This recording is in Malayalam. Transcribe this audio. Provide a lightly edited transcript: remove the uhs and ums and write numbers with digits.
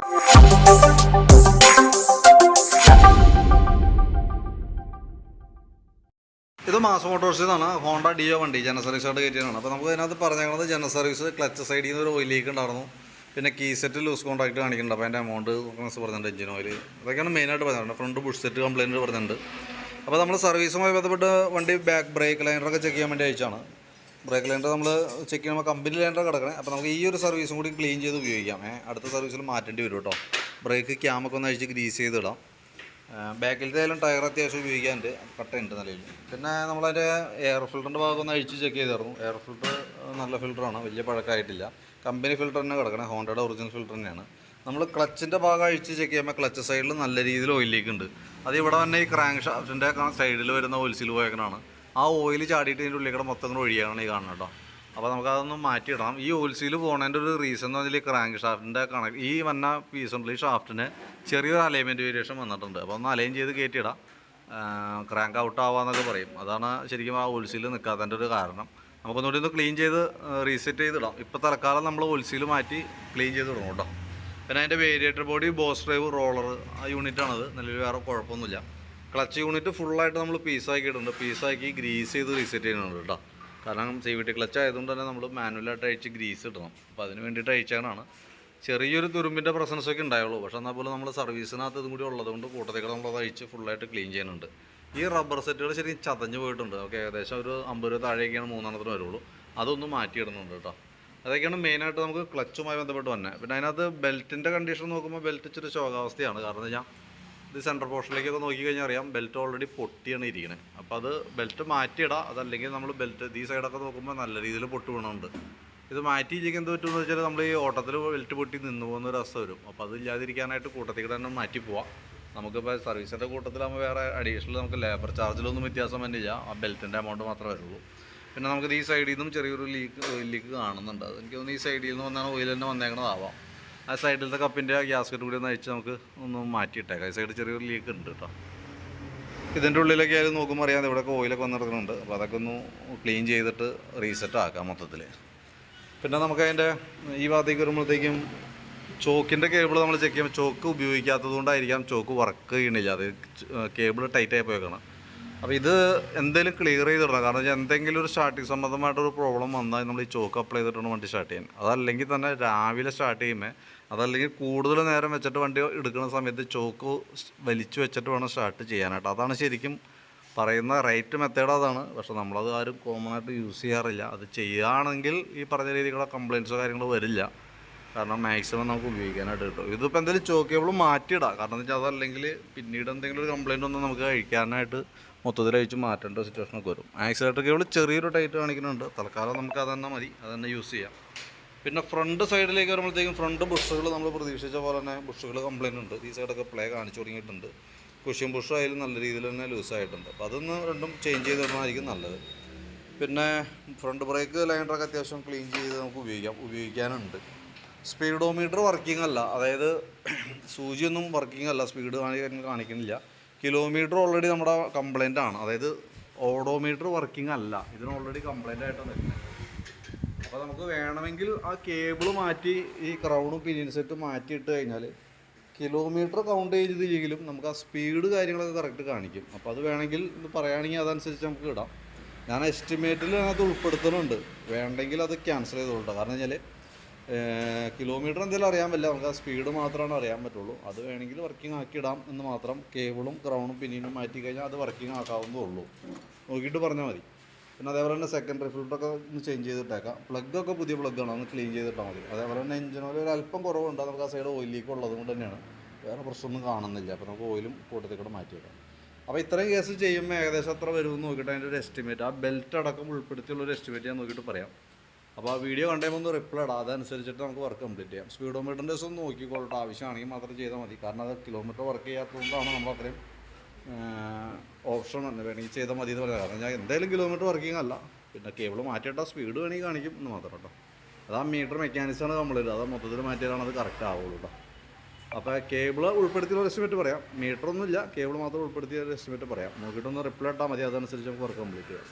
ഇത് മാസ് മോട്ടോഴ്സിൽ നിന്നാണ് ഹോണ്ട ഡിയോ വണ്ടി ജനറൽ സർവീസ് ആയിട്ട് കയറ്റിയതാണ്. അപ്പോൾ നമുക്ക് അതിനകത്ത് പറഞ്ഞേക്കുന്നത് ജനറൽ സർവീസ് ക്ലച്ച് സൈഡിൽ നിന്ന് ഒരു ഓയിൽ ലീക്ക് ഉണ്ടായിരുന്നു, പിന്നെ കീ സെറ്റ് ലൂസ് കോൺടാക്ട് കാണിക്കുന്നുണ്ട്. അപ്പോൾ അതിൻ്റെ എമൗണ്ട് പറഞ്ഞിട്ടുണ്ട്, എഞ്ചിൻ ഓയിൽ, അതൊക്കെയാണ് മെയിനായിട്ട് പറഞ്ഞിട്ടുണ്ട്. ഫ്രണ്ട് ബുഷ് സെറ്റ് കംപ്ലയിൻറ്റ് പറഞ്ഞിട്ടുണ്ട്. അപ്പോൾ നമ്മൾ സർവീസുമായി ബന്ധപ്പെട്ട് വണ്ടി ബാക്ക് ബ്രേക്ക് ലൈനറൊക്കെ ചെക്ക് ചെയ്യാൻ വേണ്ടി അയച്ചാണ്. ബ്രേക്ക് ലൈനർ നമ്മൾ ചെക്ക് ചെയ്യുമ്പോൾ കമ്പനി ലൈനർ കിടക്കണേ. അപ്പോൾ നമുക്ക് ഈ ഒരു സർവീസും കൂടി ക്ലീൻ ചെയ്ത് ഉപയോഗിക്കാം. അടുത്ത സർവീസിൽ മാറ്റേണ്ടി വരും കേട്ടോ. ബ്രേക്ക് ക്യാമൊക്കെ ഒന്ന് അഴിച്ച് ഗ്രീസ് ചെയ്തിടാം. ബാക്കിലത്തെ ആയാലും ടയർ അത്യാവശ്യം ഉപയോഗിക്കാനുണ്ട്, കട്ടയുണ്ട് നിലയിൽ. പിന്നെ നമ്മളതിൻ്റെ എയർ ഫിൽറ്ററിൻ്റെ ഭാഗം ഒന്ന് അഴിച്ച് ചെക്ക് ചെയ്തായിരുന്നു. എയർ ഫിൽറ്റർ നല്ല ഫിൽറ്ററാണ്, വലിയ പഴക്കമായിട്ടില്ല. കമ്പനി ഫിൽറ്റർ തന്നെ കിടക്കണേ, ഹോണ്ടയുടെ ഒറിജിനൽ ഫിൽറ്റർ തന്നെയാണ്. നമ്മൾ ക്ലച്ചിൻ്റെ ഭാഗം അഴിച്ച് ചെക്ക് ചെയ്യുമ്പോൾ ക്ലച്ച് സൈഡിൽ നല്ല രീതിയിൽ ഓയിൽ ലീക്ക് ഉണ്ട്. അത് ഇവിടെ തന്നെ ഈ ക്രാങ്ക് ഷാഫ്റ്റിൻ്റെ സൈഡിൽ വരുന്ന ഓയിൽ സീൽ പോയേക്കണാണ്. ആ ഓയിൽ ചാടിയിട്ട് ഇതിൻ്റെ ഉള്ളിൽ കൂടെ മൊത്തം ഒഴിയാണ് ഈ കാണുന്നത് കേട്ടോ. അപ്പോൾ നമുക്കതൊന്ന് മാറ്റിയിടാം. ഈ ഓയിൽ സീൽ പോകുന്നതിൻ്റെ ഒരു റീസൺ എന്ന് പറഞ്ഞാൽ ഈ ക്രാങ്ക് ഷാഫ്റ്റിൻ്റെ ഈ വന്ന പീസുണ്ട്, ഈ ഷാഫ്റ്റിന് ചെറിയൊരു അലൈൻമെൻറ്റ് വേരിയേഷൻ വന്നിട്ടുണ്ട്. അപ്പോൾ ഒന്ന് അലൈൻ ചെയ്ത് കയറ്റിയിടാം. ക്രാങ്ക് ഔട്ട് ആവാന്നൊക്കെ പറയും, അതാണ് ശരിക്കും ആ ഓയിൽ സീൽ നിൽക്കാത്തതിൻ്റെ ഒരു കാരണം. നമുക്കൊന്നുകൂടി ഒന്ന് ക്ലീൻ ചെയ്ത് റീസെറ്റ് ചെയ്തിടാം. ഇപ്പോൾ തൽക്കാലം നമ്മൾ ഓയിൽ സീൽ മാറ്റി ക്ലീൻ ചെയ്ത് ഇടണം കേട്ടോ. പിന്നെ അതിൻ്റെ variator body, boss drive, roller, ആ യൂണിറ്റാണത്. നിലവിൽ വേറെ കുഴപ്പമൊന്നുമില്ല. ക്ലച്ച് യൂണിറ്റ് ഫുള്ളായിട്ട് നമ്മൾ പീസാക്കിയിട്ടുണ്ട്. പീസാക്കി ഗ്രീസ് ചെയ്ത് റീസെറ്റ് ചെയ്യുന്നുണ്ട് കേട്ടോ. കാരണം CVT ക്ലച്ച് ആയതുകൊണ്ട് തന്നെ നമ്മൾ മാനുവലായിട്ട് അഴിച്ച് ഗ്രീസ് ഇടണം. അപ്പോൾ അതിന് വേണ്ടിയിട്ട് അഴിച്ചാണ്. ചെറിയൊരു തുരുമ്പിൻ്റെ പ്രസൻസൊക്കെ ഉണ്ടായുള്ളൂ. പക്ഷേ എന്നാൽ പോലും നമ്മൾ സർവീസിനകത്ത് ഇതും കൂടി ഉള്ളതുകൊണ്ട് കൂട്ടത്തേക്ക് നമ്മളത് അഴിച്ച് ഫുള്ളായിട്ട് ക്ലീൻ ചെയ്യുന്നുണ്ട്. ഈ റബ്ബർ സെറ്റുകൾ ശരിക്കും ചതഞ്ഞ് പോയിട്ടുണ്ട്. ഓക്കെ, ഏകദേശം ഒരു 50 രൂപ താഴേക്കാണ് 3 വരുള്ളൂ. അതൊന്നും മാറ്റിയിടുന്നുണ്ട് കേട്ടോ. അതൊക്കെയാണ് മെയിനായിട്ട് നമുക്ക് ക്ലച്ചുമായി ബന്ധപ്പെട്ട് തന്നെ. പിന്നെ അതിനകത്ത് ബെൽറ്റിൻ്റെ കണ്ടീഷൻ നോക്കുമ്പോൾ ബെൽറ്റ് ഇച്ചിരി ശോകാവസ്ഥയാണ്. കാരണം എന്താ വെച്ചാൽ ഇത് സെൻട്രൽ പോർഷനിലേക്കൊക്കെ നോക്കിക്കഴിഞ്ഞാൽ അറിയാം, ബെൽറ്റ് ഓൾറെഡി പൊട്ടിയാണ് ഇരിക്കുന്നത്. അപ്പോൾ അത് ബെൽറ്റ് മാറ്റിയിടാം. അതല്ലെങ്കിൽ നമ്മൾ ബെൽറ്റ് ഈ സൈഡൊക്കെ നോക്കുമ്പോൾ നല്ല രീതിയിൽ പൊട്ടി വീണുണ്ട്. ഇത് മാറ്റിയില്ലെങ്കിൽ എന്ത് പറ്റുമെന്ന് വെച്ചാൽ നമ്മൾ ഈ ഓട്ടത്തിൽ ബെൽറ്റ് പൊട്ടി നിന്ന് പോകുന്ന ഒരു അവസ്ഥ വരും. അപ്പോൾ അത് ഇല്ലാതിരിക്കാനായിട്ട് കൂട്ടത്തിൽ തന്നെ മാറ്റി പോവാം. നമുക്കിപ്പോൾ സർവീസിൻ്റെ കൂട്ടത്തിലാകുമ്പോൾ വേറെ അഡീഷണൽ നമുക്ക് ലേബർ ചാർജിലൊന്നും വ്യത്യാസം വന്നില്ല, ആ ബെൽറ്റിൻ്റെ എമൗണ്ട് മാത്രമേ വരുള്ളൂ. പിന്നെ നമുക്ക് ഈ സൈഡിൽ നിന്നും ചെറിയൊരു ഓയിൽ ലീക്ക് കാണുന്നുണ്ട്. എനിക്ക് തോന്നുന്നു ഈ സൈഡിൽ നിന്ന് വന്നാണ് ഓയിൽ തന്നെ വന്നേക്കണതാവാം. ആ സൈഡിലത്തെ കപ്പിൻ്റെ ഗ്യാസ്കറ്റ് കൂടി ഒന്ന് അഴിച്ച് നമുക്ക് ഒന്ന് മാറ്റിയിട്ടേക്കാം. ഈ സൈഡ് ചെറിയൊരു ലീക്ക് ഉണ്ട് കേട്ടോ. ഇതിൻ്റെ ഉള്ളിലൊക്കെ ആയാലും നോക്കുമ്പോൾ അറിയാം ഇവിടെയൊക്കെ ഓയിലൊക്കെ വന്നിറങ്ങുന്നുണ്ട്. അപ്പോൾ അതൊക്കെ ഒന്ന് ക്ലീൻ ചെയ്തിട്ട് റീസെറ്റ് ആക്കാം മൊത്തത്തിൽ. പിന്നെ നമുക്ക് അതിൻ്റെ ഈ ഭാഗത്തേക്ക് വരുമ്പോഴത്തേക്കും ചോക്കിൻ്റെ കേബിൾ നമ്മൾ ചെക്ക് ചെയ്യുമ്പോൾ ചോക്ക് ഉപയോഗിക്കാത്തത് കൊണ്ടായിരിക്കാം ചോക്ക് വർക്ക് ചെയ്യണില്ല. അത് കേബിൾ ടൈറ്റായി പോയേക്കണം. അപ്പോൾ ഇത് എന്തെങ്കിലും ക്ലിയർ ചെയ്തിടണം. കാരണം വെച്ചാൽ എന്തെങ്കിലും ഒരു സ്റ്റാർട്ടിങ് സംബന്ധമായിട്ടൊരു പ്രോബ്ലം വന്നാൽ നമ്മൾ ഈ ചോക്ക് അപ്ലൈ ചെയ്തിട്ടാണ് വണ്ടി സ്റ്റാർട്ട് ചെയ്യാൻ. അതല്ലെങ്കിൽ തന്നെ രാവിലെ സ്റ്റാർട്ട് ചെയ്യുമ്പോൾ, അതല്ലെങ്കിൽ കൂടുതൽ നേരം വെച്ചിട്ട് വണ്ടി എടുക്കുന്ന സമയത്ത് ചോക്ക് വലിച്ചു വെച്ചിട്ട് വേണം സ്റ്റാർട്ട് ചെയ്യാനായിട്ട്. അതാണ് ശരിക്കും പറയുന്ന റൈറ്റ് മെത്തേഡ് അതാണ്. പക്ഷേ നമ്മളത് ആരും കോമൺ ആയിട്ട് യൂസ് ചെയ്യാറില്ല. അത് ചെയ്യുകയാണെങ്കിൽ ഈ പറഞ്ഞ രീതിയിലുള്ള കംപ്ലയിൻറ്റ്സോ കാര്യങ്ങളോ വരില്ല. കാരണം മാക്സിമം നമുക്ക് ഉപയോഗിക്കാനായിട്ട് കിട്ടും. ഇതിപ്പോൾ എന്തെങ്കിലും ചോക്ക് കേബിൾ മാറ്റിയിടാം. കാരണം എന്താ വെച്ചാൽ അതല്ലെങ്കിൽ പിന്നീട് എന്തെങ്കിലും ഒരു കംപ്ലയിൻ്റ് ഒന്നും നമുക്ക് കഴിക്കാനായിട്ട് മൊത്തത്തിൽ അഴിച്ച് മാറ്റേണ്ട സിറ്റുവേഷനൊക്കെ വരും. ആക്സിലേറ്റർ കേബിൾ ചെറിയൊരു ടൈറ്റ് കാണിക്കുന്നുണ്ട്. തൽക്കാലം നമുക്ക് അത് തന്നെ മതി, അത് തന്നെ യൂസ് ചെയ്യാം. പിന്നെ ഫ്രണ്ട് സൈഡിലേക്ക് വരുമ്പോഴത്തേക്കും ഫ്രണ്ട് ബുഷുകൾ നമ്മൾ പ്രതീക്ഷിച്ച പോലെ തന്നെ ബുഷുകൾ കംപ്ലയിൻ്റ് ഉണ്ട്. ഈ സൈഡൊക്കെ പ്ലേ കാണിച്ചു തുടങ്ങിയിട്ടുണ്ട്. കുഷ്യൻ ബുഷ് ആയാലും നല്ല രീതിയിൽ തന്നെ ലൂസായിട്ടുണ്ട്. അപ്പോൾ അതൊന്ന് രണ്ടും ചേഞ്ച് ചെയ്തിടണമായിരിക്കും നല്ലത്. പിന്നെ ഫ്രണ്ട് ബ്രേക്ക് ലൈനറൊക്കെ അത്യാവശ്യം ക്ലീൻ ചെയ്ത് നമുക്ക് ഉപയോഗിക്കാനുണ്ട്. സ്പീഡോമീറ്റർ വർക്കിംഗ് അല്ല, അതായത് സൂചിയൊന്നും വർക്കിംഗ് അല്ല, സ്പീഡ് കാണിക്കുന്നില്ല. കിലോമീറ്റർ ഓൾറെഡി നമ്മുടെ കംപ്ലൈൻ്റ് ആണ്. അതായത് ഓഡോമീറ്റർ വർക്കിംഗ് അല്ല, ഇതിന് ഓൾറെഡി കംപ്ലൈൻ്റ് ആയിട്ടാണ് നിൽക്കുന്നത്. അപ്പോൾ നമുക്ക് വേണമെങ്കിൽ ആ കേബിൾ മാറ്റി ഈ ക്രൗണും പിനിയൻ സെറ്റ് മാറ്റിയിട്ട് കഴിഞ്ഞാൽ കിലോമീറ്റർ കൗണ്ട് ചെയ്തില്ലെങ്കിലും നമുക്ക് ആ സ്പീഡ് കാര്യങ്ങളൊക്കെ കറക്റ്റ് കാണിക്കും. അപ്പോൾ അത് വേണമെങ്കിൽ ഇത് പറയുകയാണെങ്കിൽ അതനുസരിച്ച് നമുക്ക് ഇടാം. ഞാൻ എസ്റ്റിമേറ്റിൽ അതിനകത്ത് ഉൾപ്പെടുത്തുന്നുണ്ട്. വേണ്ടെങ്കിൽ അത് ക്യാൻസൽ ചെയ്തോളൂ. കാരണം വെച്ചാൽ കിലോമീറ്റർ എന്തെങ്കിലും അറിയാൻ പറ്റില്ല, നമുക്ക് ആ സ്പീഡ് മാത്രമാണ് അറിയാൻ പറ്റുള്ളൂ. അത് വേണമെങ്കിൽ വർക്കിംഗ് ആക്കി ഇടാം എന്ന് മാത്രം. കേബിളും ക്രൗണും പിന്നീനും മാറ്റി കഴിഞ്ഞാൽ അത് വർക്കിംഗ് ആക്കാവുന്നതേ ഉള്ളൂ. നോക്കിയിട്ട് പറഞ്ഞാൽ മതി. പിന്നെ അതേപോലെ തന്നെ സെക്കൻഡറി ഫിൽറ്ററൊക്കെ ഒന്ന് ചേഞ്ച് ചെയ്തിട്ടേക്കാം. പ്ലഗ്ഗൊക്കെ പുതിയ പ്ലഗ്ഗാണ്, ഒന്ന് ക്ലീൻ ചെയ്തിട്ടാൽ മതി. അതേപോലെ തന്നെ എഞ്ചിൻ ഓയിൽ ഒരു അല്പം കുറവുണ്ട്. നമുക്ക് ആ സൈഡ് ഓയിൽ ലീക്ക് ഉള്ളത് കൊണ്ട് തന്നെയാണ്, വേറെ പ്രശ്നമൊന്നും കാണുന്നില്ല. അപ്പോൾ നമുക്ക് ഓയിലും കൂട്ടത്തേക്കൂടെ മാറ്റിയിടാം. അപ്പോൾ ഇത്രയും കേസ് ചെയ്യുമ്പോൾ ഏകദേശം എത്ര വരുമെന്ന് നോക്കിയിട്ട് അതിൻ്റെ ഒരു എസ്റ്റിമേറ്റ്, ആ ബെൽറ്റ് അടക്കം ഉൾപ്പെടുത്തിയുള്ളൊരു എസ്റ്റിമേറ്റ് ഞാൻ നോക്കിയിട്ട് പറയാം. അപ്പോൾ ആ വീഡിയോ കണ്ടുമ്പോൾ ഒന്ന് റിപ്ലൈ ഇടാം. അതനുസരിച്ചിട്ട് നമുക്ക് വർക്ക് കംപ്ലീറ്റ് ചെയ്യാം. സ്പീഡോമീറ്ററിൻ്റെ ദിവസം ഒന്ന് നോക്കിക്കോളട്ടെ, ആവശ്യമാണെങ്കിൽ മാത്രം ചെയ്താൽ മതി. കാരണം അത് കിലോമീറ്റർ വർക്ക് ചെയ്യാത്തതുകൊണ്ടാണ് നമ്മൾ അത്രയും ഓപ്ഷൻ തന്നെ വേണമെങ്കിൽ ചെയ്താൽ മതി എന്ന് പറയാം. കാരണം ഞാൻ എന്തായാലും കിലോമീറ്റർ വർക്കിംഗ് അല്ല. പിന്നെ കേബിൾ മാറ്റിയിട്ടാൽ സ്പീഡ് വേണമെങ്കിൽ കാണിക്കും എന്ന് മാത്രം കേട്ടോ. അത് ആ മീറ്റർ മെക്കാനിക്സാണ് കംപ്ലൈൻറ്റ്. അത് മൊത്തത്തിൽ മാറ്റിയാലാണ് അത് കറക്റ്റ് ആവുള്ളൂ കേട്ടോ. അപ്പോൾ കേബിൾ ഉൾപ്പെടുത്തിയുള്ള എസ്റ്റിമേറ്റ് പറയാം. മീറ്ററൊന്നുമില്ല, കേബിൾ മാത്രം ഉൾപ്പെടുത്തിയ എസ്റ്റിമേറ്റ് പറയാം. നോക്കിയിട്ടൊന്ന് റിപ്ലൈ ഇട്ടാൽ മതി. അതനുസരിച്ച് നമുക്ക് വർക്ക് കംപ്ലീറ്റ് ചെയ്യാം.